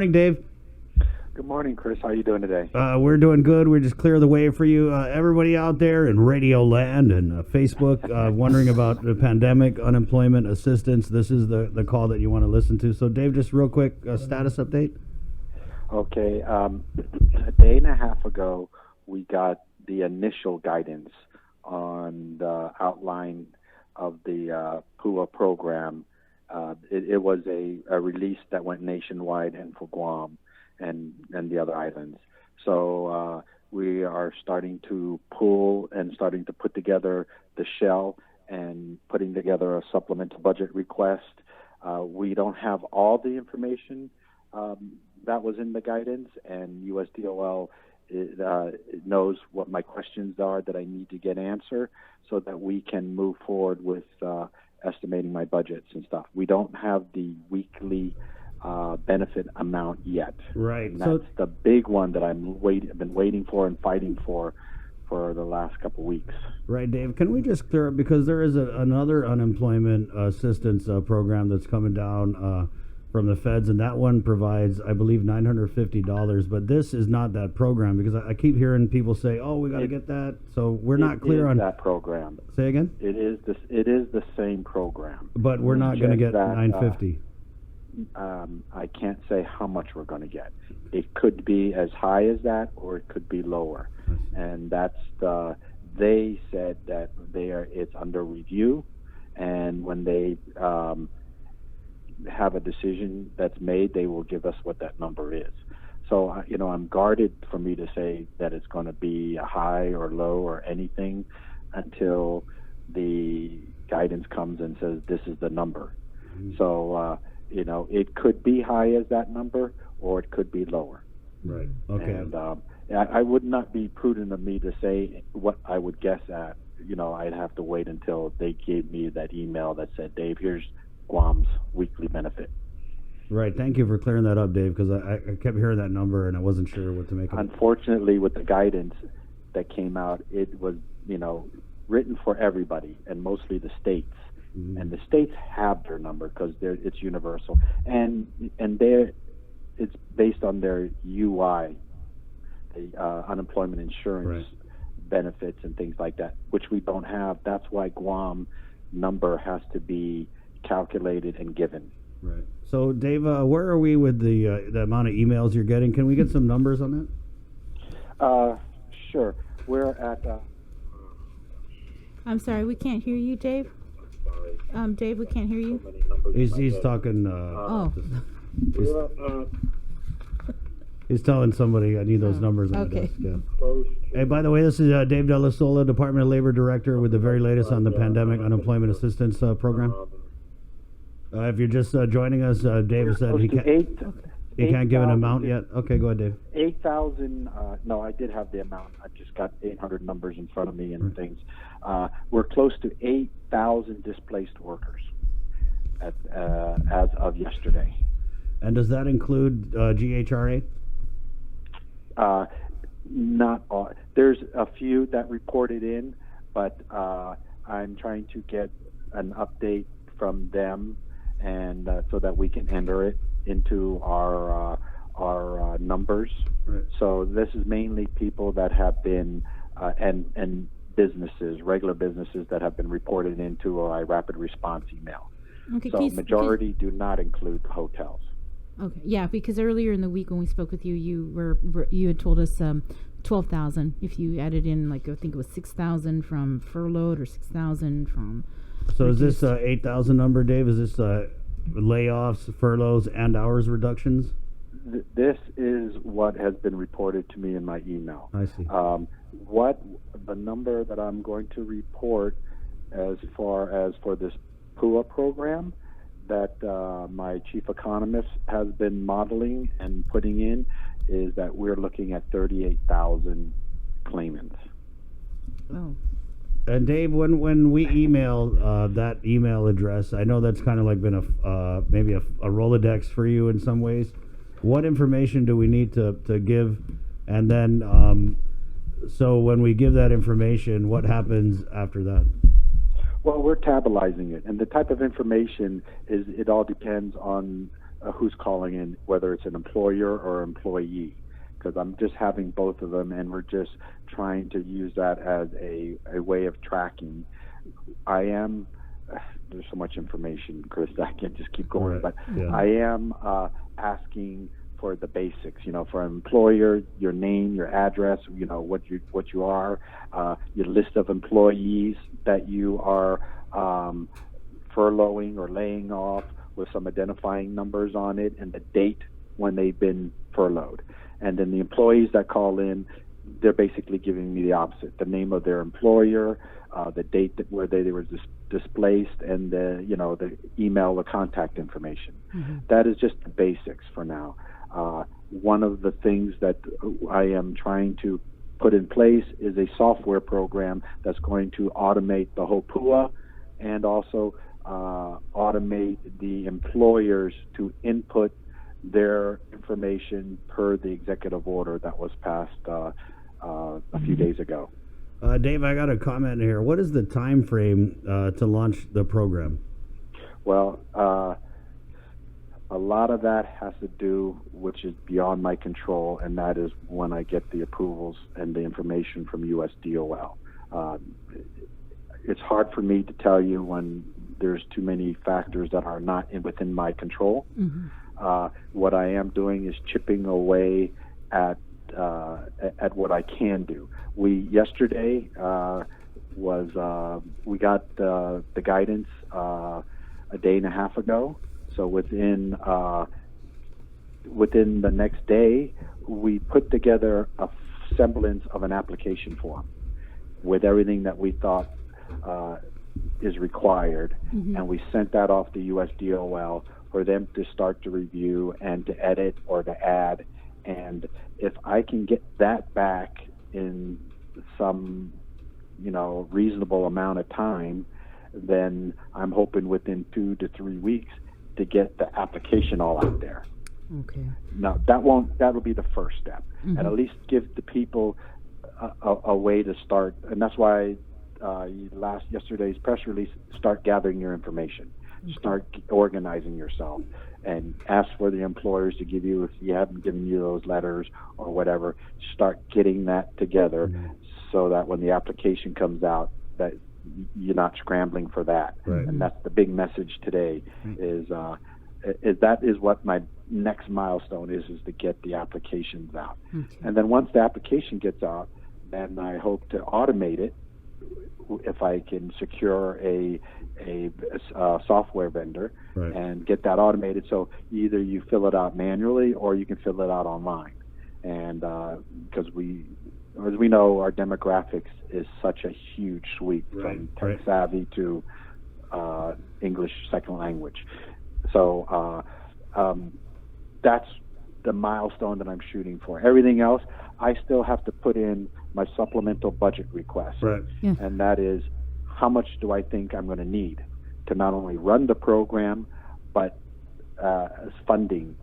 Morning, Dave. Good morning, Chris. How are you doing today? We're doing good. We're just clear the way for you. Everybody out there in Radio Land and Facebook wondering about the pandemic, unemployment assistance. This is the call that you want to listen to. So, Dave, just real quick, status update. Okay. A day and a half ago, we got the initial guidance on the outline of the Pula program. It was a release that went nationwide and for Guam and the other islands. So we are starting to pull and starting to put together the shell and putting together a supplemental budget request. We don't have all the information that was in the guidance, and USDOL knows what my questions are that I need to get answered so that we can move forward with estimating my budgets and stuff. We don't have the weekly benefit amount yet. Right. And that's the big one that I've been waiting for and fighting for the last couple of weeks. Right, Dave. Can we just clear up, because there is another unemployment assistance program that's coming down from the feds, and that one provides, I believe, $950. But this is not that program, because I keep hearing people say, "Oh, we got to get that." So we're not clear on that program. Say again. It is the same program. But we're not going to get $950. I can't say how much we're going to get. It could be as high as that, or it could be lower. And they said that it's under review, and when they have a decision that's made, they will give us what that number is. So, I'm guarded for me to say that it's going to be a high or low or anything until the guidance comes and says this is the number. Mm-hmm. So, it could be high as that number, or it could be lower. Right. Okay. And I would not be prudent of me to say what I would guess at. I'd have to wait until they gave me that email that said, "Dave, here's Guam's weekly benefit." Right. Thank you for clearing that up, Dave, because I kept hearing that number and I wasn't sure what to make of it. Unfortunately, with the guidance that came out, it was, written for everybody and mostly the states. Mm-hmm. And the states have their number because it's universal, and it's based on their UI, the unemployment insurance benefits and things like that, which we don't have. That's why Guam number has to be calculated and given. Right. So, Dave, where are we with the amount of emails you're getting? Can we get some numbers on that? Sure. We're at. I'm sorry, we can't hear you, Dave. Dave, we can't hear you. He's talking. He's telling somebody I need those numbers on the desk. Yeah. Hey, by the way, this is Dave Delasola, Department of Labor Director, with the very latest on the pandemic unemployment assistance program. If you're just joining us, Dave said he can't give an amount yet. Okay, go ahead, Dave. 8,000. No, I did have the amount. I've just got 800 numbers in front of me and things. We're close to 8,000 displaced workers as of yesterday. And does that include GHRA? Not all. There's a few that reported in, but I'm trying to get an update from them, and so that we can enter it into our numbers. Right. So this is mainly people that have been and businesses, regular businesses that have been reported into a rapid response email. Okay, so majority do not include hotels. Okay, yeah, because earlier in the week when we spoke with you, you had told us 12,000 if you added in, like, I think it was 6,000 from furloughed or 6,000 from. So reduced. Is this 8,000 number, Dave? Is this layoffs, furloughs, and hours reductions? This is what has been reported to me in my email. I see. What the number that I'm going to report as far as for this Pula program that my chief economist has been modeling and putting in is that we're looking at 38,000 claimants. Oh. And Dave, when we email that email address, I know that's kind of like been maybe a Rolodex for you in some ways. What information do we need to give? And then, so when we give that information, what happens after that? Well, we're tabulizing it, and the type of information is, it all depends on who's calling in, whether it's an employer or employee, because I'm just having both of them, and we're just trying to use that as a way of tracking. I am, there's so much information, Chris, I can't just keep going, but I am asking for the basics, for an employer, your name, your address, what you are, your list of employees that you are furloughing or laying off with some identifying numbers on it, and the date when they've been furloughed. And then the employees that call in, they're basically giving me the opposite: the name of their employer, the date where they were displaced, and the email, the contact information. Mm-hmm. That is just the basics for now. One of the things that I am trying to put in place is a software program that's going to automate the whole Pula, and also automate the employers to input their information per the executive order that was passed a few days ago. Dave, I got a comment here. What is the time frame to launch the program? Well, a lot of that has to do, which is beyond my control, and that is when I get the approvals and the information from USDOL. It's hard for me to tell you when there's too many factors that are not within my control. Mm-hmm. What I am doing is chipping away at what I can do. Yesterday we got the guidance a day and a half ago. So within the next day, we put together a semblance of an application form with everything that we thought is required, mm-hmm. and we sent that off to USDOL for them to start to review and to edit or to add. And if I can get that back in some, reasonable amount of time, then I'm hoping within 2 to 3 weeks to get the application all out there. Okay. Now that'll be the first step, mm-hmm. and at least give the people a way to start. And that's why yesterday's press release: start gathering your information, okay. Start organizing yourself, and ask for the employers to give you, if you haven't given you those letters or whatever, start getting that together, mm-hmm. so that when the application comes out, that you're not scrambling for that. Right. And that's the big message today, is that is what my next milestone is to get the applications out. Okay. And then once the application gets out, then I hope to automate it if I can secure a software vendor, right. and get that automated. So either you fill it out manually or you can fill it out online. And because as we know, our demographics is such a huge sweep, right. from tech right. savvy to English second language. So that's the milestone that I'm shooting for. Everything else, I still have to put in my supplemental budget request. Right. Yeah. And that is, how much do I think I'm going to need to not only run the program, but as funding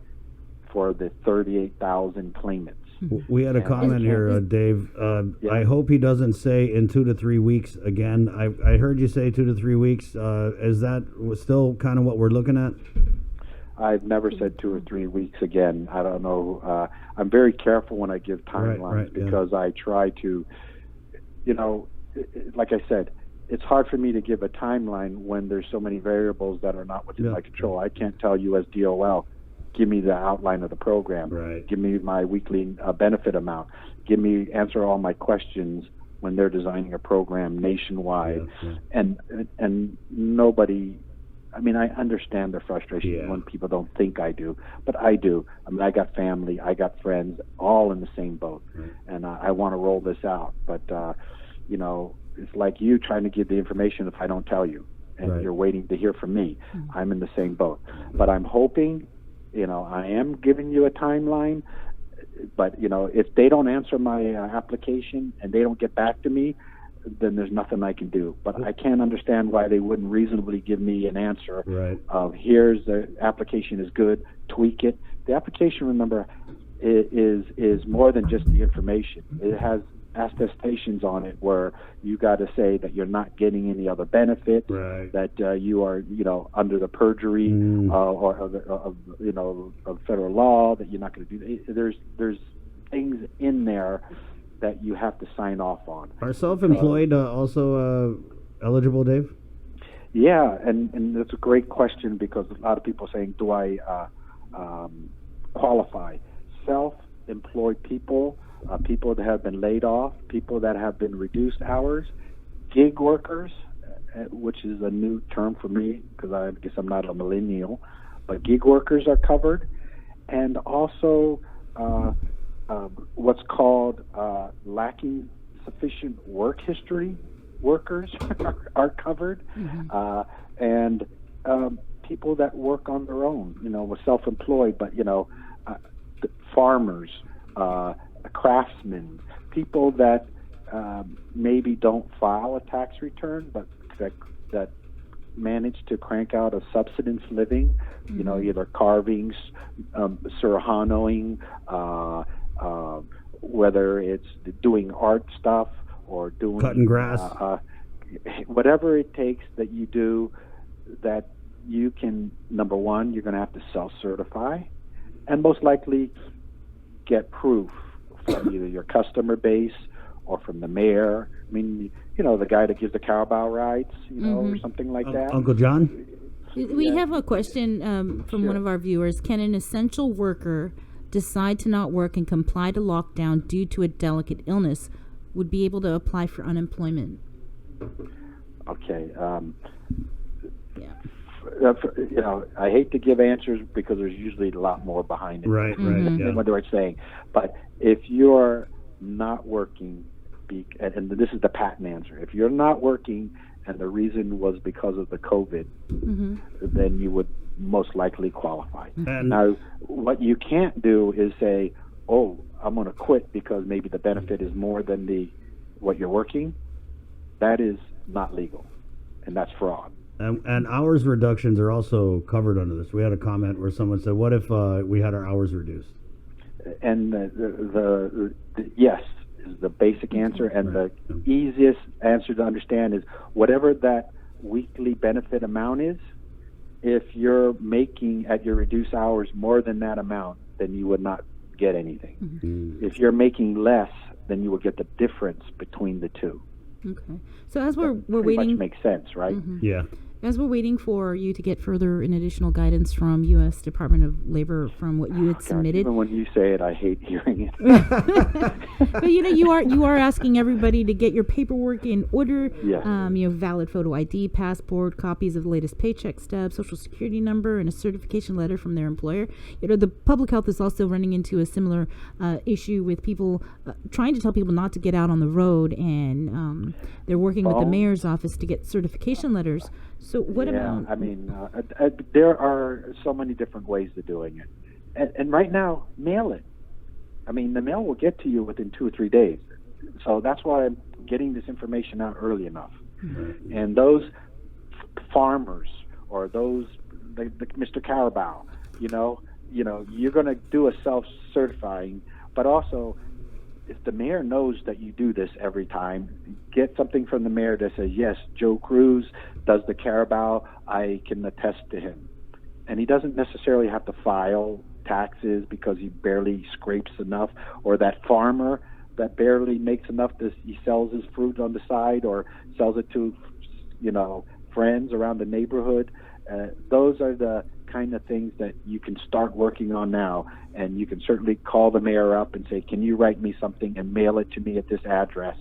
for the 38,000 claimants. We had a comment here, Dave. Yeah. I hope he doesn't say in 2 to 3 weeks again. I heard you say 2 to 3 weeks. Is that still kind of what we're looking at? I've never said 2 or 3 weeks again. I don't know. I'm very careful when I give timelines, right, because I try to, like I said, it's hard for me to give a timeline when there's so many variables that are not within my control. I can't tell USDOL, give me the outline of the program, right. give me my weekly benefit amount, answer all my questions when they're designing a program nationwide. Yeah. And nobody, I understand their frustration when people don't think I do, but I do. I got family, I got friends, all in the same boat, right. and I want to roll this out. But, it's like you trying to give the information if I don't tell you, and right. you're waiting to hear from me. Mm-hmm. I'm in the same boat. But I'm hoping, I am giving you a timeline, but, if they don't answer my application and they don't get back to me, then there's nothing I can do. But I can't understand why they wouldn't reasonably give me an answer right. of, here's the application is good, tweak it. The application, remember, is more than just the information. It has attestations on it where you got to say that you're not getting any other benefit, right, that you are, under the perjury or of federal law, that you're not going to do that. There's things in there that you have to sign off on. Are self-employed also eligible, Dave? Yeah, and that's a great question, because a lot of people are saying, do I qualify? Self-employed people, people that have been laid off, people that have been reduced hours, gig workers, which is a new term for me because I guess I'm not a millennial, but gig workers are covered, and also what's called lacking sufficient work history workers are covered, and people that work on their own, with self-employed, but farmers, craftsmen, people that maybe don't file a tax return, but that manage to crank out a subsistence living, either carvings, Serranoing, whether it's doing art stuff or doing cutting grass, whatever it takes that you do, that you can, number one, you're going to have to self-certify, and most likely get proof from either your customer base or from the mayor. I mean, the guy that gives the cowbell rides, or something like that. Uncle John? We have a question from one of our viewers. Can an essential worker decide to not work and comply to lockdown due to a delicate illness, would be able to apply for unemployment? Okay. I hate to give answers because there's usually a lot more behind it. Right, than what they're saying. But if you're not working, and this is the patent answer, if you're not working and the reason was because of the COVID, then you would most likely qualify. Now, what you can't do is say, oh, I'm going to quit because maybe the benefit is more than what you're working. That is not legal, and that's fraud. And hours reductions are also covered under this. We had a comment where someone said, what if we had our hours reduced? And the yes is the basic answer, and the easiest answer to understand is whatever that weekly benefit amount is, if you're making at your reduced hours more than that amount, then you would not get anything. If you're making less, then you will get the difference between the two. Okay. So as we're pretty waiting, much makes sense, right? Yeah. as we're waiting for you to get further and additional guidance from U.S. Department of Labor from what you had submitted. Even when you say it, I hate hearing it. But you are asking everybody to get your paperwork in order. Yes. Valid photo ID, passport, copies of the latest paycheck stub, social security number, and a certification letter from their employer. The public health is also running into a similar issue with people trying to tell people not to get out on the road, and they're working with the mayor's office to get certification letters. So what about? I mean, there are so many different ways of doing it, and right now, mail it. I mean, the mail will get to you within 2 or 3 days. So that's why I'm getting this information out early enough. Mm-hmm. And those farmers or those, Mr. Carabao, you're going to do a self-certifying, but also if the mayor knows that you do this every time, get something from the mayor that says, yes, Joe Cruz does the Carabao, I can attest to him. And he doesn't necessarily have to file taxes because he barely scrapes enough, or that farmer that barely makes enough that he sells his fruit on the side or sells it to, friends around the neighborhood. Those are the kind of things that you can start working on now, and you can certainly call the mayor up and say, can you write me something and mail it to me at this address?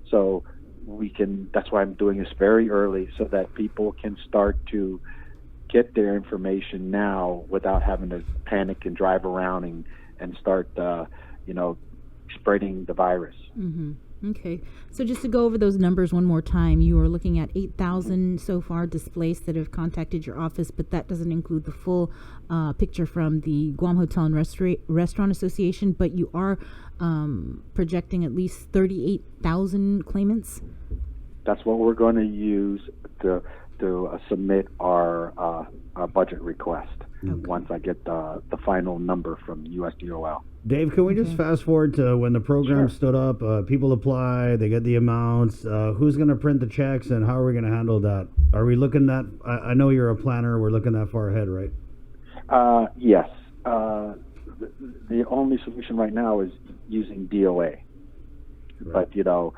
So that's why I'm doing this very early, so that people can start to get their information now without having to panic and drive around and start, spreading the virus. Mm-hmm. Okay. So just to go over those numbers one more time, you are looking at 8,000 so far displaced that have contacted your office, but that doesn't include the full picture from the Guam Hotel and Restaurant Association, but you are projecting at least 38,000 claimants? That's what we're going to use to submit our budget request Okay. once I get the final number from USDOL. Dave, can we just fast forward to when the program stood up? People apply, they get the amounts. Who's going to print the checks, and how are we going to handle that? Are we looking that? I know you're a planner. We're looking that far ahead, right? Yes. The only solution right now is using DOA. Right. But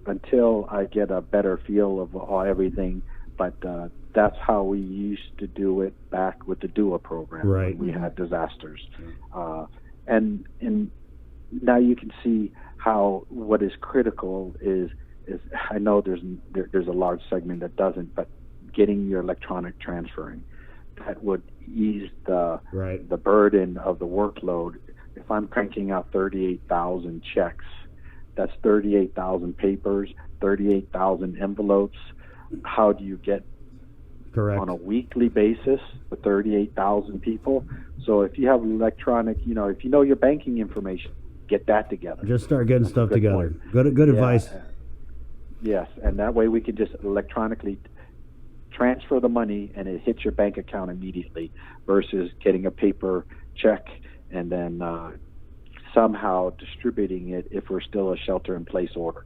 until I get a better feel of everything, that's how we used to do it back with the DUA program. Right. When we had disasters, and now you can see how what is critical is I know there's a large segment that doesn't, but getting your electronic transferring, that would ease the burden of the workload. If I'm cranking out 38,000 checks, that's 38,000 papers, 38,000 envelopes. How do you get on a weekly basis for 38,000 people? So if you have electronic, if you know your banking information, get that together. Just start getting stuff together. Good advice. Yes, and that way we can just electronically transfer the money and it hits your bank account immediately versus getting a paper check and then somehow distributing it if we're still a shelter-in-place order.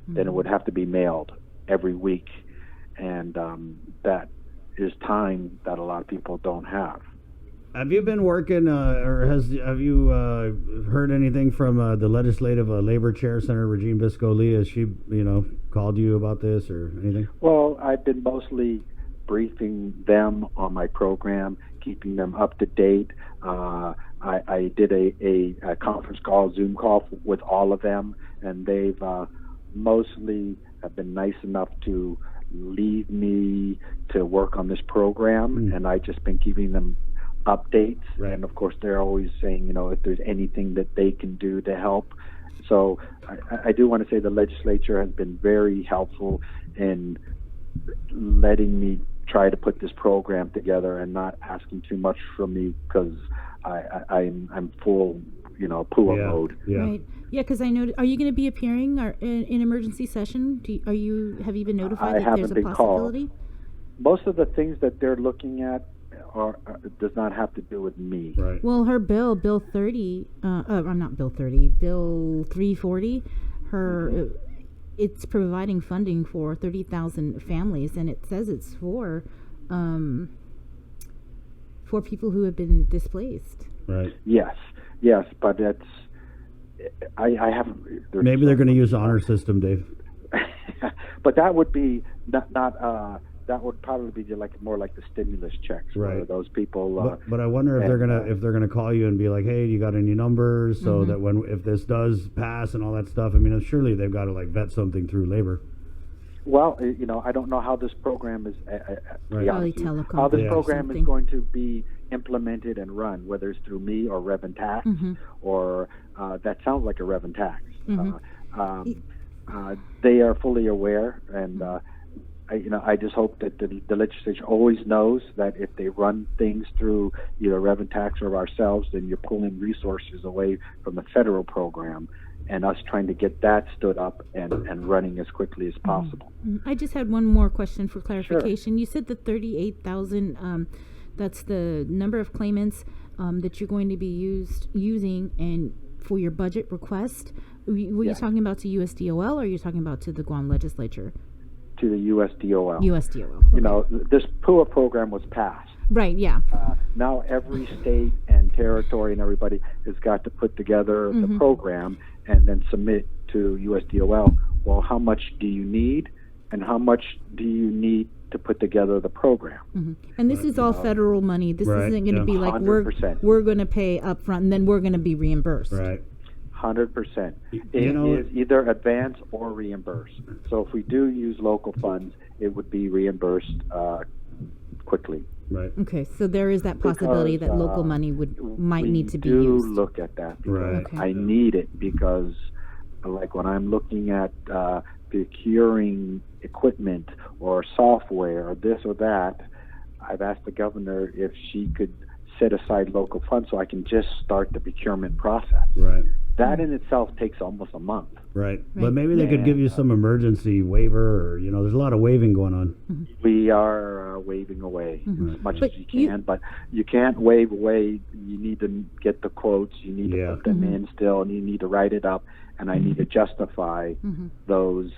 Mm-hmm. Then it would have to be mailed every week, and that is time that a lot of people don't have. Have you been working, or have you heard anything from the Legislative Labor Chair, Senator Regine Bisco-Lee? Has she, called you about this or anything? Well, I've been mostly briefing them on my program, keeping them up to date. I did a conference call, Zoom call with all of them, and they've mostly have been nice enough to leave me to work on this program, and I've just been keeping them updates. Right. And of course, they're always saying, if there's anything that they can do to help. So I do want to say the legislature has been very helpful in letting me try to put this program together and not asking too much from me because I'm full, Pula mode. Yeah. Right. Yeah, because I know. Are you going to be appearing in emergency session? Have you been notified that there's a possibility? Called. Most of the things that they're looking at does not have to do with me. Right. Well, her bill 30. Not Bill 30. Bill 340. It's providing funding for 30,000 families, and it says it's for people who have been displaced. Right. Yes, but that's I haven't. Maybe they're going to use the honor system, Dave. But that would be not. That would probably be more like the stimulus checks, right? Those people. But I wonder if they're gonna call you and be like, "Hey, you got any numbers?" So that if this does pass and all that stuff, surely they've got to vet something through labor. Well, I don't know how this program is. Probably telecom. How this program is going to be implemented and run, whether it's through me or Rev and Tax, or that sounds like a Rev and Tax. They are fully aware, and I just hope that the legislature always knows that if they run things through either Rev and Tax or ourselves, then you're pulling resources away from the federal program, and us trying to get that stood up and running as quickly as possible. I just had one more question for clarification. Sure. You said the 38,000. That's the number of claimants that you're going to be using and for your budget request. Were you talking about to USDOL, or are you talking about to the Guam legislature? To the USDOL. USDOL. Okay. This PUA program was passed. Right, yeah. Now every state and territory and everybody has got to put together the program and then submit to USDOL. Well, how much do you need, and how much do you need to put together the program? And this is all federal money. This isn't going to be like 100%. we're going to pay up front and then we're going to be reimbursed. Right. 100%. It is either advance or reimburse. So if we do use local funds, it would be reimbursed quickly. Right. Okay, so there is that possibility that local money might need to be used. We do look at that because I need it, because like when I'm looking at procuring equipment or software or this or that, I've asked the governor if she could set aside local funds so I can just start the procurement process. Right. That in itself takes almost a month. Right. But maybe they could give you some emergency waiver, or there's a lot of waiving going on. We are waving away as much as you can, but you can't wave away. You need to get the quotes. You need to put them in still, and you need to write it up, and I need to justify those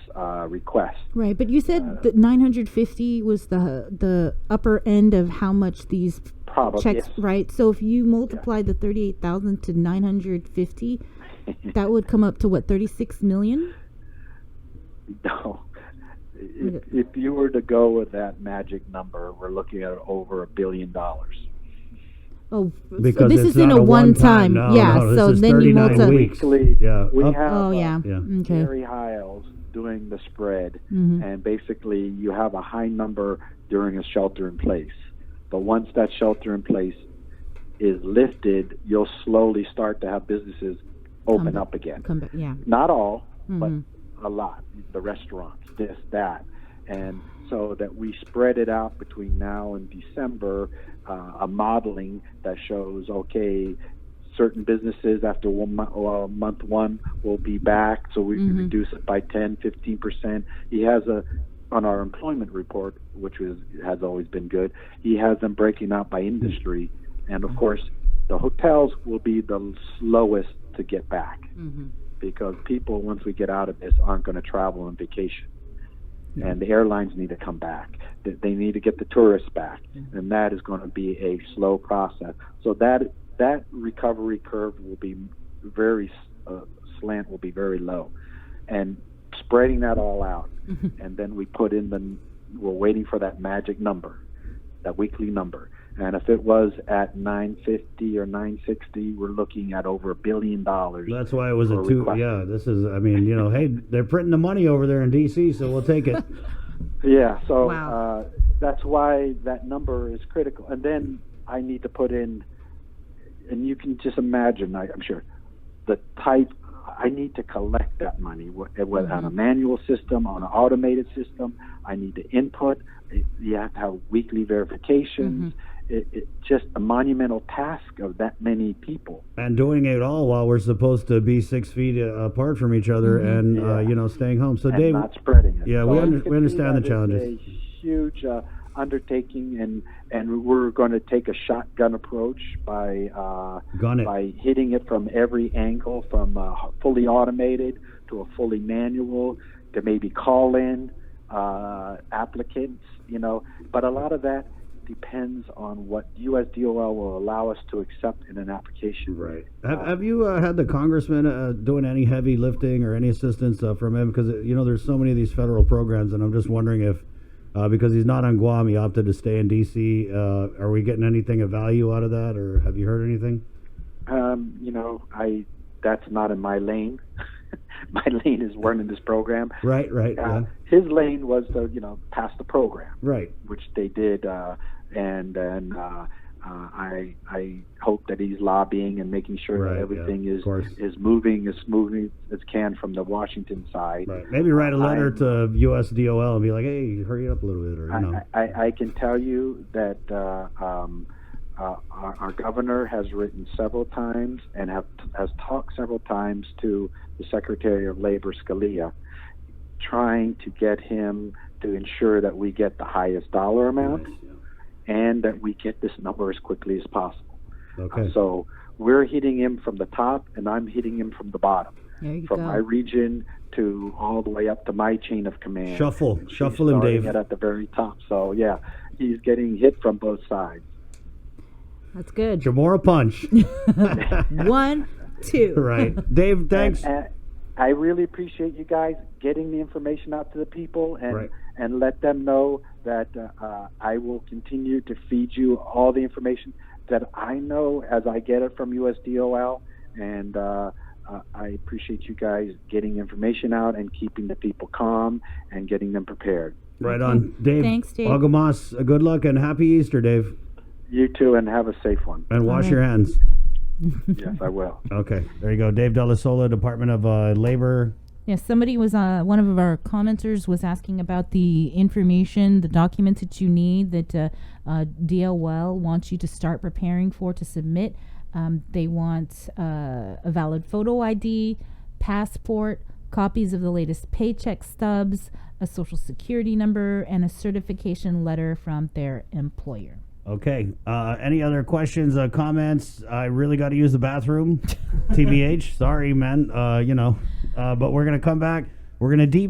requests. Right, but you said that 950 was the upper end of how much these checks, right? So if you multiply the 38,000 to 950, that would come up to what, 36 million? No. If you were to go with that magic number, we're looking at over $1 billion. Oh, because so this it's isn't not a one-time. No, so this is then you 39 weeks. Yeah. We have Okay. Gary Hiles doing the spread, and basically you have a high number during a shelter in place. But once that shelter in place is lifted, you'll slowly start to have businesses open up again. Come back, Not all, but a lot. The restaurants, this, that. And so that we spread it out between now and December, a modeling that shows, okay, certain businesses after month one will be back, so we can reduce it by 10, 15%. He has on our employment report, which has always been good, he has them breaking out by industry. And of course, the hotels will be the slowest to get back because people, once we get out of this, aren't going to travel on vacation. And the airlines need to come back. They need to get the tourists back. And that is going to be a slow process. So that recovery curve will be very, slant will be very low. And spreading that all out, and then we put in we're waiting for that magic number, that weekly number. And if it was at 950 or 960, we're looking at over $1 billion. That's why it was a two. Yeah, this is. I mean, hey, they're printing the money over there in D.C., so we'll take it. Yeah. So that's why that number is critical. And then I need to put in, and you can just imagine. I'm sure the type. I need to collect that money, whether on a manual system, on an automated system. I need to input. You have to have weekly verifications. It's just a monumental task of that many people. And doing it all while we're supposed to be 6 feet apart from each other and, staying home. So, and Dave, not spreading it. Yeah, so we understand the challenges. It's a huge undertaking, and we're going to take a shotgun approach by hitting it from every angle, from fully automated to a fully manual, to maybe call in applicants, but a lot of that depends on what USDOL will allow us to accept in an application. Right. Have you had the congressman doing any heavy lifting or any assistance from him? Because, there's so many of these federal programs, and I'm just wondering if, because he's not on Guam, he opted to stay in D.C., are we getting anything of value out of that, or have you heard anything? That's not in my lane. My lane is running this program. Right. His lane was to, pass the program. Right. Which they did, and then I hope that he's lobbying and making sure that everything is moving as smoothly as can from the Washington side. Right. Maybe write a letter to USDOL and be like, hey, hurry up a little bit. Or, I can tell you that our governor has written several times and has talked several times to the Secretary of Labor, Scalia, trying to get him to ensure that we get the highest dollar amount and that we get this number as quickly as possible. Okay. So we're hitting him from the top, and I'm hitting him from the bottom, from my region to all the way up to my chain of command. Shuffle him, Dave. At the very top. So, he's getting hit from both sides. That's good. Jamora punch. 1, 2. Right. Dave, thanks. And I really appreciate you guys getting the information out to the people and let them know that I will continue to feed you all the information that I know as I get it from USDOL. And I appreciate you guys getting information out and keeping the people calm and getting them prepared. Right on. Dave. Thanks, Dave. Agamas, good luck and happy Easter, Dave. You too, and have a safe one. And wash your hands. Yes, I will. Okay, there you go. Dave Della Sola, Department of Labor. Yes, somebody was, one of our commenters was asking about the information, the documents that you need that DLL wants you to start preparing to submit They want a valid photo ID, passport, copies of the latest paycheck stubs, a social security number, and a certification letter from their employer. Okay. Any other questions, comments? I really got to use the bathroom. TBH. Sorry, man. But we're going to come back. We're going to deep